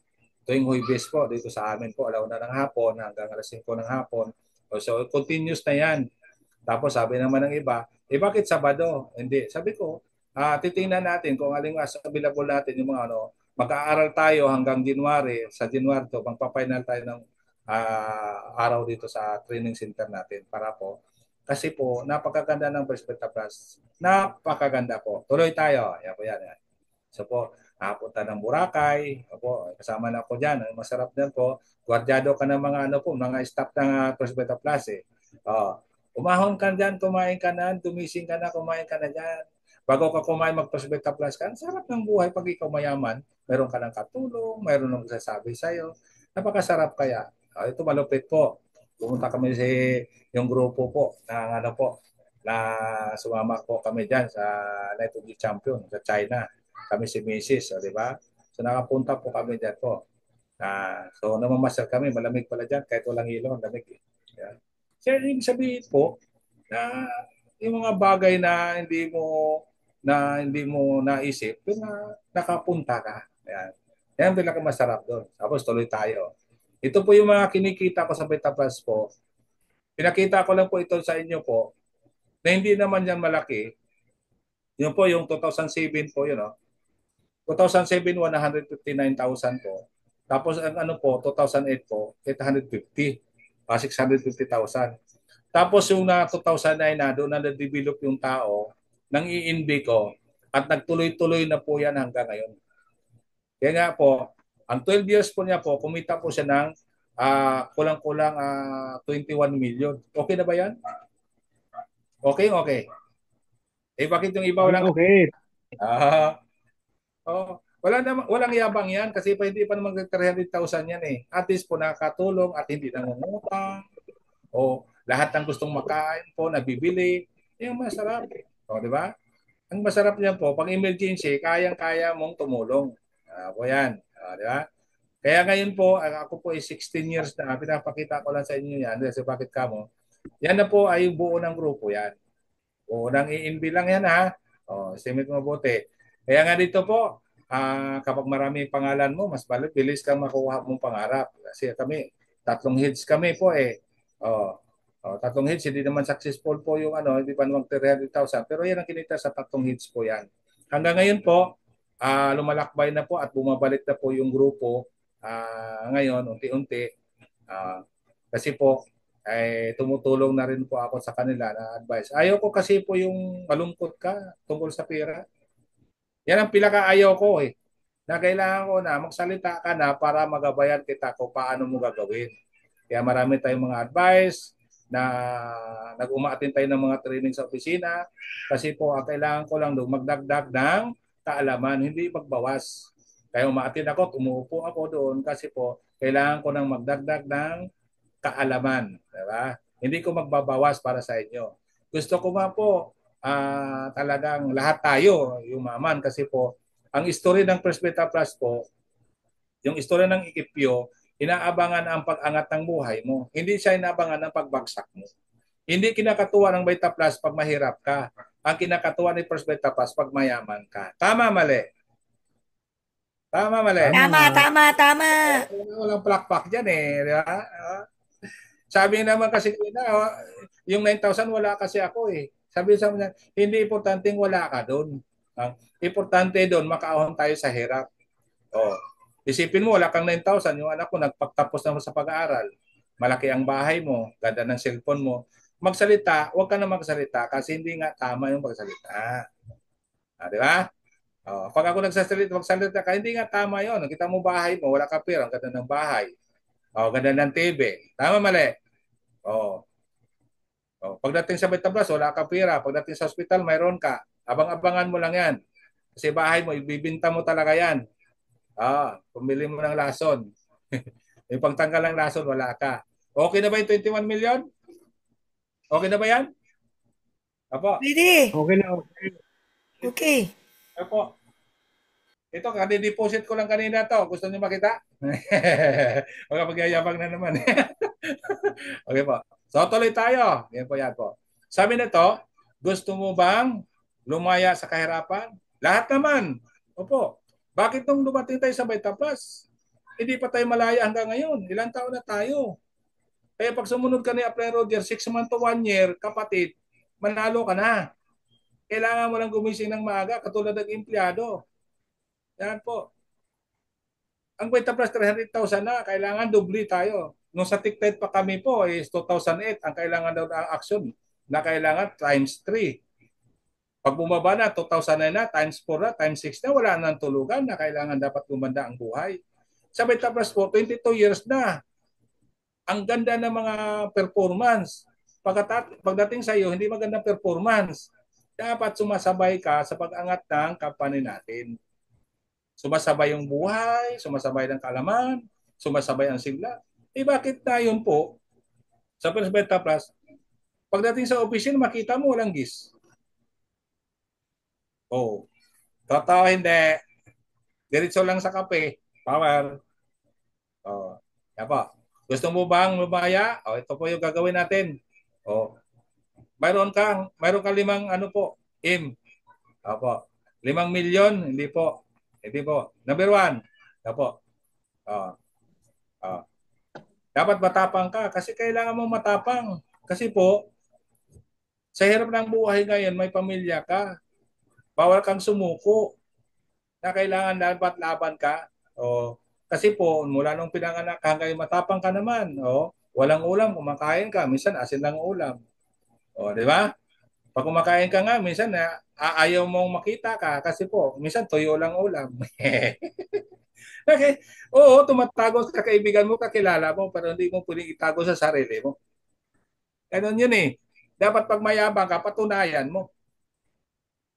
tuwing Huwebes po, dito sa amin po, 1:00 ng hapon hanggang 5:00 ng hapon. So, continuous na yan. Tapos sabi naman ng iba, bakit Sabado? Hindi. Sabi ko, titingnan natin kung alin nga available natin yung mga mag-aaral tayo hanggang January. Sa January to, magpa-final tayo ng araw dito sa training center natin para po. Kasi po, napakaganda ng Perspecta Plus. Napakaganda po. Tuloy tayo. Yan po yan. Yan. So po, nakapunta ng Boracay. Po, kasama na ako dyan. Masarap din po. Gwardyado ka ng mga mga staff ng Perspecta Plus eh. Oh, umahon ka dyan, kumain ka na, dumising ka na, kumain ka na dyan. Bago ka kumain, mag-Perspecta Plus ka. Ang sarap ng buhay pag ikaw mayaman. Meron ka ng katulong, meron ng sasabi sa'yo. Napakasarap kaya. Ito malupit po. Pumunta kami yung grupo po ng na sumama po kami diyan sa Night of the Champion sa China. Kami si Mrs. Di ba? So nakapunta po kami diyan po. So namamasyal kami, malamig pala diyan kahit walang ilaw, lamig. Yeah. So yung sabihin po na yung mga bagay na hindi mo naisip, yung nakapunta ka. Yan. Yan ang pinakamasarap doon. Tapos tuloy tayo. Ito po yung mga kinikita ko sa Beta Plus po. Pinakita ko lang po ito sa inyo po na hindi naman yan malaki. Yun po yung 2007 po yun. 2007, 159,000 po. Tapos ang ano po, 2008 po, 850. 650,000. Tapos yung na 2009 na doon na na-develop yung tao ng INB ko at nagtuloy-tuloy na po yan hanggang ngayon. Kaya nga po, ang 12 years po niya po, kumita po siya ng kulang-kulang 21 million. Okay na ba yan? Okay, okay. Eh bakit yung iba Okay, walang... okay. Ah, oh, wala na, walang yabang yan kasi pa hindi pa naman 300,000 yan eh. At least po nakakatulong at hindi nangungutang. O lahat ng gustong makain po, nabibili. Yung masarap. O, di ba? Ang masarap niyan po, pag emergency, kayang-kaya mong tumulong. Po yan. Di ba? Kaya ngayon po, ako po ay 16 years na, pinapakita ko lang sa inyo yan, kasi bakit kamo, yan na po ay buo ng grupo yan. Buo ng INB lang yan ha. Estimate mo mabuti. Kaya nga dito po, kapag marami pangalan mo, mas bilis kang makuha mong pangarap. Kasi kami, tatlong hits kami po eh. Oh, tatlong hits, hindi naman successful po yung ano, hindi pa naman 300,000. Pero yan ang kinita sa tatlong hits po yan. Hanggang ngayon po, lumalakbay na po at bumabalik na po yung grupo ngayon, unti-unti. Kasi po, ay tumutulong na rin po ako sa kanila na advice. Ayaw ko kasi po yung malungkot ka tungkol sa pera. Yan ang pinaka-ayaw ko eh. Na kailangan ko na magsalita ka na para magabayan kita kung paano mo gagawin. Kaya marami tayong mga advice na nag-umaatin tayo ng mga training sa opisina kasi po ang kailangan ko lang doon magdagdag ng kaalaman, hindi magbawas. Kaya umaatin ako, umuupo ako doon kasi po kailangan ko nang magdagdag ng kaalaman. Diba? Hindi ko magbabawas para sa inyo. Gusto ko nga po talagang lahat tayo yumaman kasi po ang story ng Presbyter Plus po, yung istorya ng Ikipyo, inaabangan ang pag-angat ng buhay mo. Hindi siya inaabangan ng pagbagsak mo. Hindi kinakatuwa ng Beta Plus pag mahirap ka. Ang kinakatuwa ni First Beta Plus pag mayaman ka. Tama, mali. Tama, mali. Tama, Tama. tama, tama. Walang plakpak dyan eh. Di ba? Sabi naman kasi nila, yung 9,000 wala kasi ako eh. Sabi sa mga, hindi importanteng wala ka doon. Importante doon, makaahon tayo sa hirap. Oh. Isipin mo, wala kang 9,000. Yung anak ko nagpagtapos naman sa pag-aaral. Malaki ang bahay mo, ganda ng cellphone mo. Magsalita, huwag ka na magsalita kasi hindi nga tama yung magsalita. Di ba? Pag ako magsalita ka, hindi nga tama yon. Kita mo bahay mo, wala ka pera, ang ganda ng bahay. Ganda ng TV. Tama, mali. Oh. Pagdating sa Metablas, wala ka pera. Pagdating sa hospital, mayroon ka. Abang-abangan mo lang yan. Kasi bahay mo, ibibinta mo talaga yan. Pumili mo ng lason. Yung pagtanggal ng lason, wala ka. Okay na ba yung 21 million? Okay na ba yan? Apo. Pwede. Okay na, okay. Okay. Apo. Ito, kani-deposit ko lang kanina to. Gusto niyo makita? Baka magyayabang na naman. Okay po. So, tuloy tayo. Yan po, yan po. Sabi nito, gusto mo bang lumaya sa kahirapan? Lahat naman. Opo. Bakit nung dumating tayo sa Beta Plus, hindi pa tayo malaya hanggang ngayon? Ilang taon na tayo? Kaya pag sumunod ka ni Apre Roger, 6 months to 1 year, kapatid, manalo ka na. Kailangan mo lang gumising ng maaga, katulad ng empleyado. Yan po. Ang Beta Plus 300,000 na, kailangan doble tayo. Nung sa TikTok pa kami po is 2008, ang kailangan daw ng action na kailangan times 3. Pag bumaba na, 2009 na, times 4 na, times 6 na, wala nang tulugan na kailangan dapat gumanda ang buhay. Sa Beta Plus po, 22 years na. Ang ganda ng mga performance. Pagdating sa iyo, hindi magandang performance. Dapat sumasabay ka sa pag-angat ng company natin. Sumasabay yung buhay, sumasabay ng kalaman, sumasabay ang sigla. Bakit na yun po, sa First Beta Plus, pagdating sa opisina, makita mo walang gis. Totoo hindi. Diretso lang sa kape. Power. Yan po. Gusto mo bang lumaya? Ito po yung gagawin natin. Mayroon kang 5 ano po, Opo. 5 milyon, hindi po. Hindi po. Number 1. Opo. Oh. Oh. Dapat matapang ka kasi kailangan mo matapang. Kasi po, sa hirap ng buhay ngayon, may pamilya ka. Bawal kang sumuko. Na kailangan dapat laban ka. Kasi po, mula nung pinanganak hanggang matapang ka naman, walang ulam, kumakain ka, minsan asin lang ulam. Di ba? Pag kumakain ka nga, minsan ayaw mong makita ka kasi po, minsan tuyo lang ulam. Okay. Oo, tumatago sa kaibigan mo, kakilala mo, pero hindi mo pwedeng itago sa sarili mo. Ganun yun eh. Dapat pag mayabang ka, patunayan mo.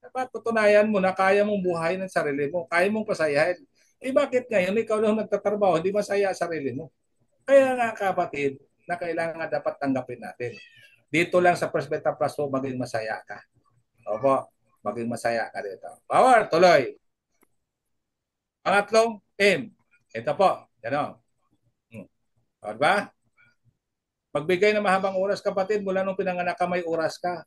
Dapat patunayan mo na kaya mong buhay ng sarili mo. Kaya mong pasayahin. Bakit ngayon ikaw lang nagtatrabaho, hindi masaya sa sarili mo? Kaya nga kapatid, na kailangan dapat tanggapin natin. Dito lang sa Perspective Plus po, maging masaya ka. Opo, maging masaya ka dito. Power, tuloy. Pangatlong, aim. Ito po, yan o. Diba? Magbigay ng mahabang oras kapatid, mula nung pinanganak ka may oras ka.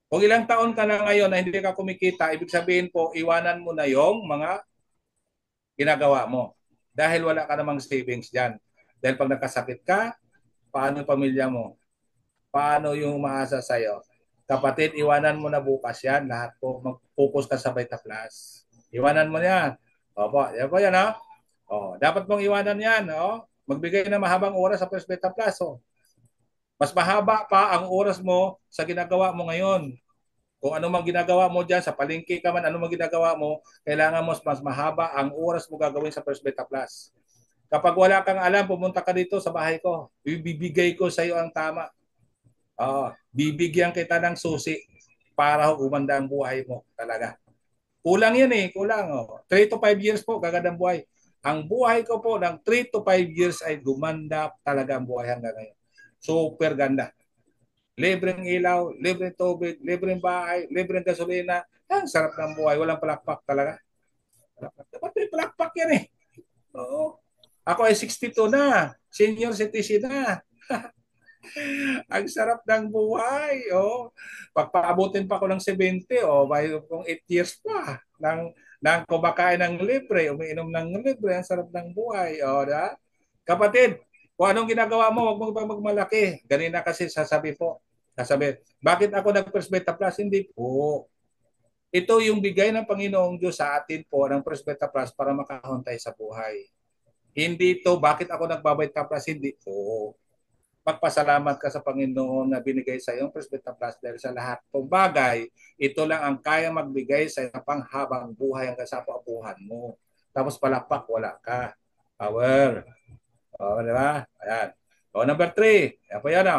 Kung ilang taon ka na ngayon na hindi ka kumikita, ibig sabihin po, iwanan mo na yung mga ginagawa mo. Dahil wala ka namang savings dyan. Dahil pag nakasakit ka, paano yung pamilya mo? Paano yung umaasa sa'yo? Kapatid, iwanan mo na bukas yan. Lahat po, mag-focus ka sa Vita Plus. Iwanan mo yan. Opo, yan po yan, ha? Dapat mong iwanan yan, Magbigay ng mahabang oras sa First Vita Plus, Mas mahaba pa ang oras mo sa ginagawa mo ngayon. Kung ano mang ginagawa mo dyan, sa palengke ka man, ano mang ginagawa mo, kailangan mo mas mahaba ang oras mo gagawin sa First Beta Plus. Kapag wala kang alam, pumunta ka dito sa bahay ko. Bibigay ko sa iyo ang tama. Bibigyan kita ng susi para umanda ang buhay mo talaga. Kulang yan eh, kulang. 3 to 5 years po, gagandang buhay. Ang buhay ko po ng 3 to 5 years ay gumanda talaga ang buhay hanggang ngayon. Super ganda. Libreng ilaw, libreng tubig, libreng bahay, libreng gasolina. Ang sarap ng buhay. Walang palakpak talaga. Dapat may palakpak yan eh. Oo. Ako ay 62 na. Senior citizen na. Ang sarap ng buhay. Pagpaabutin pa ko ng 70, may kung 8 years pa. Nang kumakain ng libre, umiinom ng libre, ang sarap ng buhay. Da? Kapatid, kung anong ginagawa mo, huwag mo pa magmalaki. Ganina kasi sasabi, bakit ako nag-First Beta Plus? Hindi po. Ito yung bigay ng Panginoong Diyos sa atin po ng First Beta Plus para makahantay sa buhay. Hindi to, bakit ako nagbabay-Beta Plus? Hindi po. Magpasalamat ka sa Panginoon na binigay sa iyo ang First Beta Plus dahil sa lahat ng bagay, ito lang ang kaya magbigay sa iyo panghabang buhay hanggang sa paupuhan mo. Tapos palakpak, wala ka. Power. Di ba? Ayan. Number 3. Ayan po yan.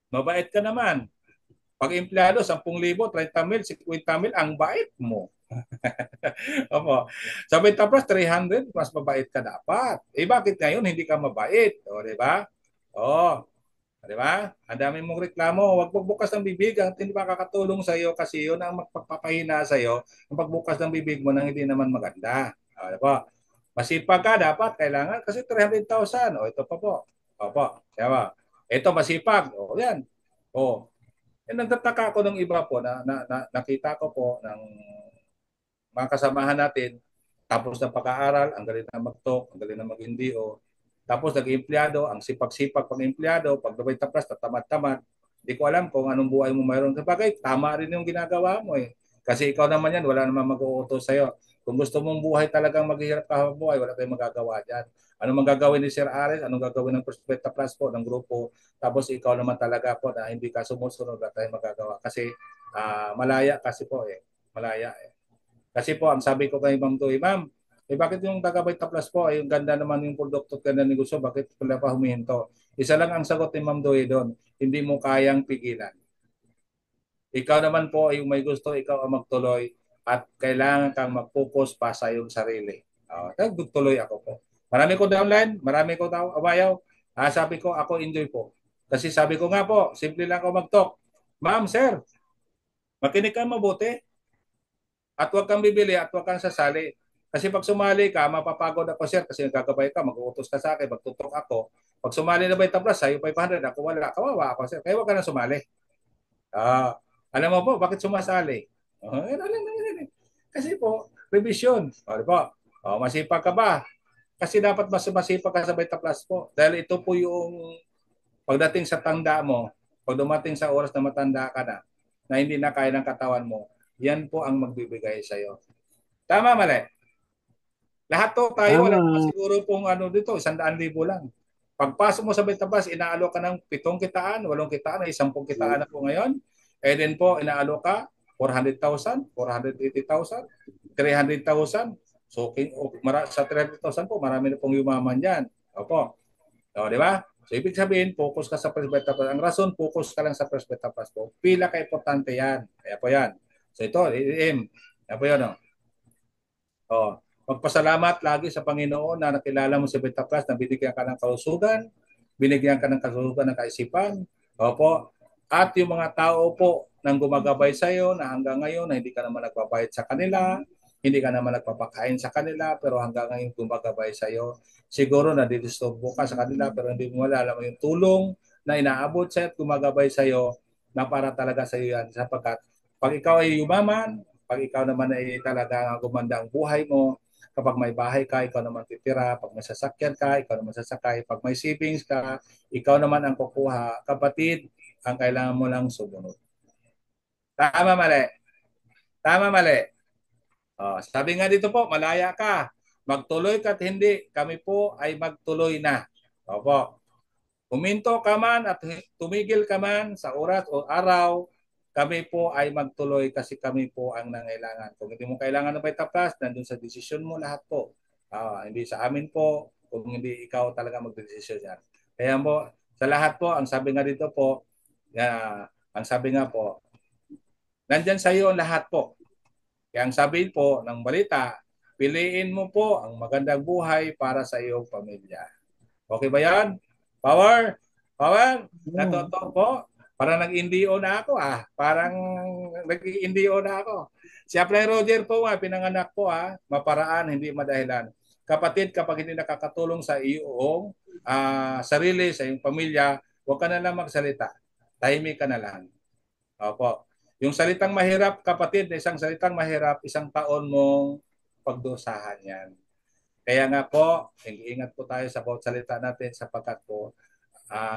Mabait ka naman. Pag empleyado, 10,000, 30,000, 50,000, ang bait mo. Opo. Sa Beta Plus, 300, mas mabait ka dapat. Bakit ngayon hindi ka mabait? Di ba? Di ba? Ang dami mong reklamo. Huwag magbukas ng bibig at hindi makakatulong sa iyo kasi yun ang magpapahina sa iyo ang pagbukas ng bibig mo nang hindi naman maganda. Di ba? Masipag ka dapat, kailangan kasi 300,000. Ito pa po. Opo. Diba? Ito masipag. Yan. Nagtataka ako ng iba po nakita ko po ng mga kasamahan natin tapos ng pag-aaral, ang galing na mag-talk, ang galing na mag-NDO. Tapos nag-empleyado, ang sipag-sipag pag-empleyado, pag nabay tapos, tatamad-tamad. Hindi ko alam kung anong buhay mo mayroon. Sabagay, tama rin yung ginagawa mo eh. Kasi ikaw naman yan, wala naman mag-uutos sa'yo. Kung gusto mong buhay talagang maghihirap ka buhay, wala tayong magagawa dyan. Ano mang gagawin ni Sir Ares, anong gagawin ng Perspective Plus po, ng grupo, tapos ikaw naman talaga po na hindi ka sumusunod, wala tayong magagawa. Kasi malaya kasi po eh. Malaya eh. Kasi po, ang sabi ko kay Ma'am Doy, Ma'am, bakit yung taga Vita Plus po, ay yung ganda naman yung produkto at ganda ng negosyo, bakit pala pa humihinto? Isa lang ang sagot ni Ma'am Doy doon, hindi mo kayang pigilan. Ikaw naman po ay yung may gusto, ikaw ang magtuloy at kailangan kang mag-focus pa sa iyong sarili. Nagtuloy ako po. Marami ko downline, marami ko abayaw. Sabi ko, ako enjoy po. Kasi sabi ko nga po, simple lang ako mag-talk. Ma'am, sir, makinig ka mabuti. At huwag kang bibili at huwag kang sasali. Kasi pag sumali ka, mapapagod ako sir kasi nagkagabay ka, mag-uutos ka sa akin, magtutok ako. Pag sumali na ba yung tablas, sa'yo 500, ako wala, kawawa ako sir. Kaya huwag ka na sumali. Alam mo po, bakit sumasali? Kasi po, revision. Di ba? Masipag ka ba? Kasi dapat mas masipag ka sa Beta Plus po. Dahil ito po yung pagdating sa tanda mo, pag dumating sa oras na matanda ka na hindi na kaya ng katawan mo, yan po ang magbibigay sa'yo. Tama, mali? Lahat to tayo, wala naman Tama. siguro pong ano dito, 100,000 lang. Pagpasok mo sa Betapas, inaalo ka ng 7 kitaan, 8 kitaan, ay 10 kitaan na po ngayon. Eh din po, inaalo ka 400,000, 480,000, 300,000. So, sa 300,000 po, marami na pong yumaman yan. Opo. O, di ba? So, ibig sabihin, focus ka sa First Betapas. Ang rason, focus ka lang sa First Betapas po. Pila ka-importante yan. Kaya po yan. So, ito, IM. Kaya po yan, oh, magpasalamat lagi sa Panginoon na nakilala mo si Beta Plus, na binigyan ka ng kalusugan, binigyan ka ng kalusugan ng kaisipan. Opo. At yung mga tao po nang gumagabay sa iyo na hanggang ngayon na hindi ka naman nagbabayad sa kanila, hindi ka naman nagpapakain sa kanila, pero hanggang ngayon gumagabay sa iyo. Siguro na didisturbo ka sa kanila, pero hindi mo alam yung tulong na inaabot sa iyo at gumagabay sa iyo na para talaga sa iyo yan. Sapagkat pag ikaw ay yumaman, pag ikaw naman ay talaga gumanda ang buhay mo, kapag may bahay ka, ikaw naman titira. Pag may sasakyan ka, ikaw naman sasakay. Pag may savings ka, ikaw naman ang kukuha. Kapatid, ang kailangan mo lang sumunod. Tama, mali. Tama, mali. Oh, sabi nga dito po, malaya ka. Magtuloy ka't hindi, kami po ay magtuloy na. Opo. Huminto ka man at tumigil ka man sa oras o araw, kami po ay magtuloy kasi kami po ang nangailangan. Kung hindi mo kailangan ng Vita Plus, nandun sa desisyon mo lahat po. Hindi sa amin po, kung hindi ikaw talaga magdesisyon yan. Kaya po, sa lahat po, ang sabi nga dito po, ang sabi nga po, nandyan sa iyo ang lahat po. Kaya ang sabi po ng balita, piliin mo po ang magandang buhay para sa iyong pamilya. Okay ba yan? Power? Power? Hmm. Natotoo po? Parang nag-NDO na ako Parang nag-NDO na ako. Si Apply Roger po pinanganak po maparaan, hindi madahilan. Kapatid, kapag hindi nakakatulong sa iyong sarili, sa iyong pamilya, huwag ka na lang magsalita. Tahimik ka na lang. Opo. Yung salitang mahirap, kapatid, isang salitang mahirap, isang taon mong pagdusahan yan. Kaya nga po, ingat po tayo sa bawat salita natin sapagkat po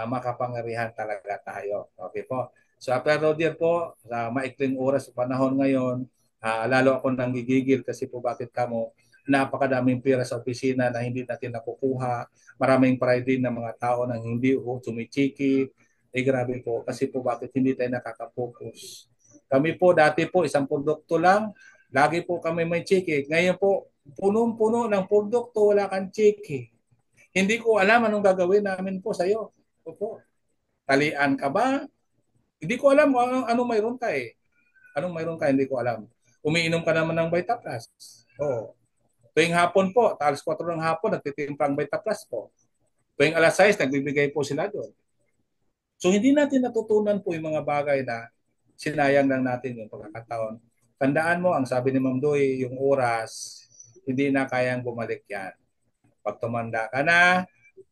makapangyarihan talaga tayo. Okay po. So after Roger po, sa maikling oras sa panahon ngayon, lalo ako nang gigigil kasi po bakit kamo napakadaming pera sa opisina na hindi natin nakukuha. Maraming pride din ng mga tao nang hindi sumichiki. Grabe po. Kasi po bakit hindi tayo nakaka-focus. Kami po dati po isang produkto lang. Lagi po kami may chiki. Ngayon po, punong-puno ng produkto, wala kang chiki. Hindi ko alam anong gagawin namin po sa iyo. Opo. Talian ka ba? Hindi ko alam kung anong mayroon ka eh. Anong mayroon ka, hindi ko alam. Umiinom ka naman ng Vita Plus. Oo. Tuwing hapon po, alas 4 ng hapon, nagtitimplang Vita Plus po. Tuwing alas 6, nagbibigay po sila doon. So hindi natin natutunan po yung mga bagay na sinayang lang natin yung pagkakataon. Tandaan mo, ang sabi ni Ma'am Doy, yung oras, hindi na kayang bumalik yan. Pag tumanda ka na,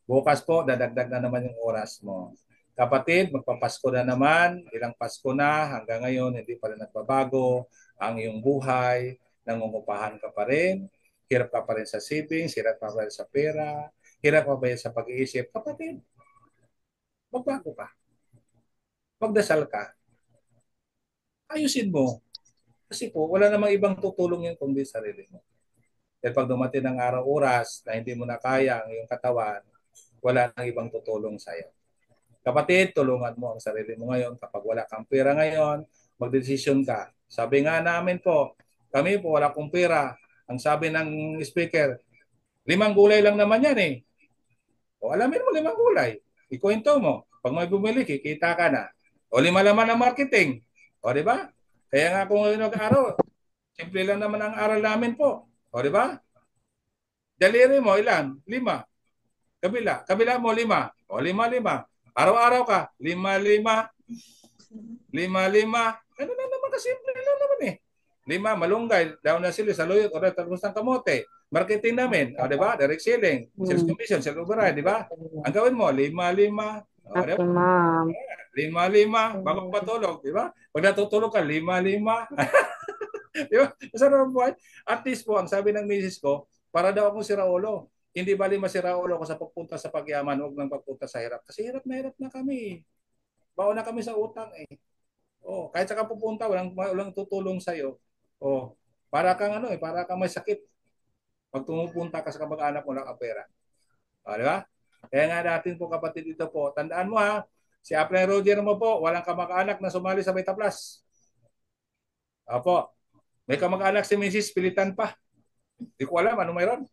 bukas po, dadagdag na naman yung oras mo. Kapatid, magpapasko na naman, ilang Pasko na, hanggang ngayon, hindi pa rin nagbabago ang iyong buhay, nangungupahan ka pa rin, hirap ka pa rin sa savings, hirap ka pa rin sa pera, hirap ka pa rin sa pag-iisip. Kapatid, magbago ka, magdasal ka, ayusin mo. Kasi po, wala namang ibang tutulong yun kundi sarili mo. Dahil pag dumating ng araw oras na hindi mo na kaya ang iyong katawan, wala nang ibang tutulong sa'yo. Kapatid, tulungan mo ang sarili mo ngayon. Kapag wala kang pera ngayon, magdesisyon ka. Sabi nga namin po, kami po wala kong pera. Ang sabi ng speaker, 5 gulay lang naman yan eh. O alamin mo 5 gulay. Ikwento mo. Pag may bumili, kikita ka na. O 5 laman ng marketing. O di ba? Kaya nga kung nag-araw, simple lang naman ang aral namin po. O di ba? Daliri mo ilan? 5. Kabila. Kabila mo 5. O 5-5. Araw-araw ka. 5-5. 5-5. Ano na naman kasimple lang naman eh. 5, malunggay, daw na sili, saluyot, o talbos ng kamote. Marketing namin, o di ba? Direct selling, sales Hmm. commission, sales override, di ba? Ang gawin mo, 5-5, o di ba? Okay, ma'am. 5-5, bago ka matulog, di ba? Pag natutulog ka, 5-5. Di ba? Masarap ang buhay. At least po, ang sabi ng misis ko, para daw akong si Raulo. Hindi bali masira ulo ko sa pagpunta sa pagyaman, huwag nang pagpunta sa hirap. Kasi hirap na kami. Baon na kami sa utang eh. Oh, kahit saan ka pupunta, walang tutulong sa iyo. Oh, para kang para kang may sakit. Pag tumupunta ka sa kamag-anak mo ng pera. Di ba? Kaya nga natin po kapatid dito po, tandaan mo ha, si Apple Roger mo po, walang kamag-anak na sumali sa Meta Plus. Opo, may kamag-anak si Mrs. Pilitan pa. Hindi ko alam ano mayroon.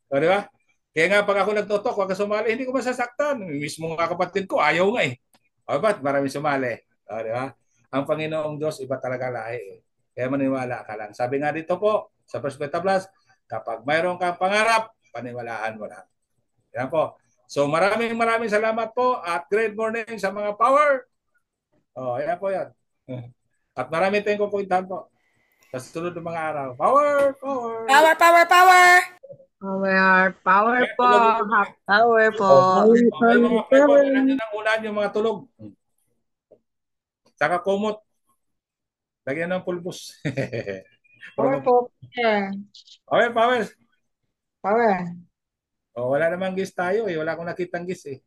Di ba? Kaya nga pag ako nagtotok, wag ka sumali, hindi ko masasaktan. Mismo nga kapatid ko, ayaw nga eh. O ba't maraming sumali? Di ba? Ang Panginoong Diyos, iba talaga lahi eh. Kaya maniwala ka lang. Sabi nga dito po, sa First Meta Plus, kapag mayroon kang pangarap, paniwalaan mo lang. Yan po. So maraming salamat po at great morning sa mga power. Yan po yan. At marami tayong kukuntahan po sa sunod ng mga araw. Power! Power! Power, power, power! Power Kaya po. tulogin mo. Power po. May mga flavor, ulan nyo ng ulan yung mga tulog. Saka kumot. Lagyan ng pulbos. Power po. Yeah. Okay, power. Power. Wala namang gis tayo eh. Wala akong nakitang gis eh.